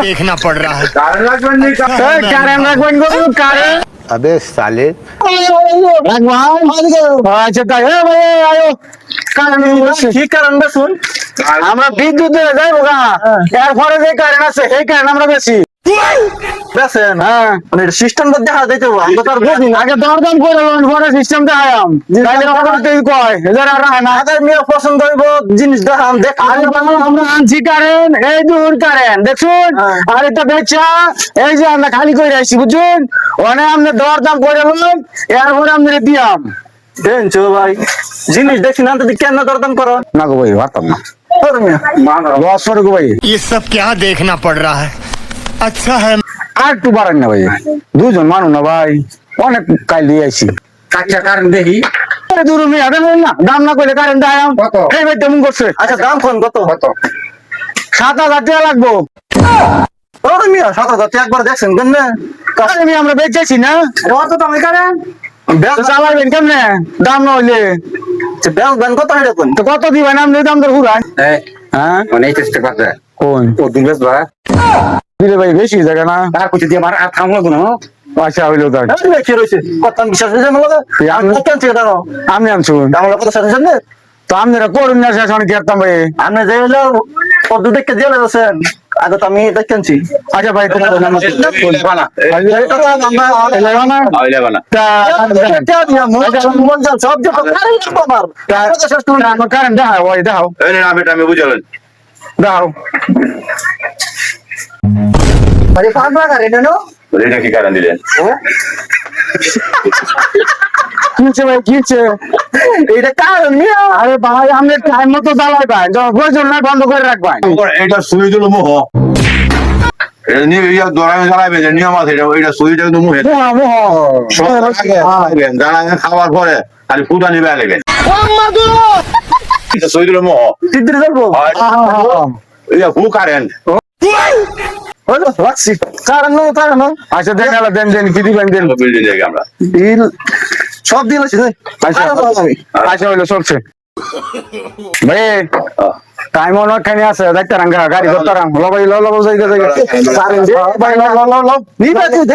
देखना पड़ रहा है। अबे साले আচ্ছা তাই ভাই আয়ো কারণ কি কারণ শুন আমরা বিদ্যুৎ যাইবো গা এরপরে যে কারণ আছে সেই কারণ আমরা বেশি বেছেন হ্যাঁ মানে সিস্টেমটা দেখা যাইতে আমরা তো আর বুঝি না আগে দরদাম করে লোন পরে সিস্টেম দেখাম তাইলে আমরা তুই কয় এদের আর না আগে মেয়ে পছন্দ হইব জিনিস দেখাম দেখ আমরা আনছি কারণ এই দূর কারণ দেখুন আর এটা বেচা এই যে আমরা খালি করে আসছি বুঝুন ওনে আমরা দরদাম করে লোন এরপরে আমরা দিয়াম দেন চো ভাই জিনিস দেখছি না তো কেন দরদাম করো না গো ভাই পারতাম না লস করে গো ভাই ये सब क्या देखना पड़ रहा है। अच्छा है। আর একটু বাড়ান না ভাই দুজন মানুষ না ভাই অনেক কাল দিয়ে আইছি কাঁচা কারেন্ট দেখি দূর মিয়া দেবেন না দাম না করলে কারেন্ট দাম কত এই ভাই তেমন করছে আচ্ছা দাম কোন কত 7,000 টাকা লাগবো ওরে মিয়া 7,000 টাকা একবার দেখছেন কেন না কারণ আমরা বেচেছি না অত দামে কারেন্ট বেল চালাবেন কেমনে দাম না হইলে বেল দাম কত হইলে কোন তো কত দিবেন আপনি দাম তো ঘুরান হ্যাঁ মানে এই চেষ্টা করতে কোন ও দিন বেশ ভাই দিলে ভাই বেশি জায়গা না আর কিছু দিয়ে আমার আর থামলো না আচ্ছা হইলো তাই কি রয়েছে কত বিশ্বাস হয়েছে আমার কত থেকে দাও আমি আনছুন আমার কত সাথে সাথে তো আপনারা করুন না শেষ অনেক করতাম ভাই আপনি যে হলো কত দেখে দিয়ে আছেন আগে তো আমি দেখেছি আচ্ছা ভাই তোমার নাম কারণ দেখাও ওই দেখাও আমি বুঝলেন দেখাও এটা কি কারণ দিলেন কিনছে ভাই কিনছে এটা কারণ আরে ভাই আপনি টাইম মতো দাঁড়াই ভাই যখন প্রয়োজন নাই বন্ধ করে রাখবেন এটা সুই দিল মোহ নিয়ম আছে এটা সুইটা কিন্তু মুহে দাঁড়ায় খাওয়ার পরে খালি ফুটা নিবে লাগবেন সুই দিল মোহ তিদ্রি যাবো এটা ফু কারেন্ট রাখছি কারণ কারণ আচ্ছা দেন দেন দেন কি দিবেন দেন বিল্ডিং দেখে আমরা বিল সব দিল আচ্ছা আচ্ছা হইলো সবছে ভাই টাইম অনেকখানি আছে দেখতে রাঙ্গা গাড়ি করতে রাং লো ভাই লো লো যাই কারেন্ট ভাই লো লো লো নিবা তুই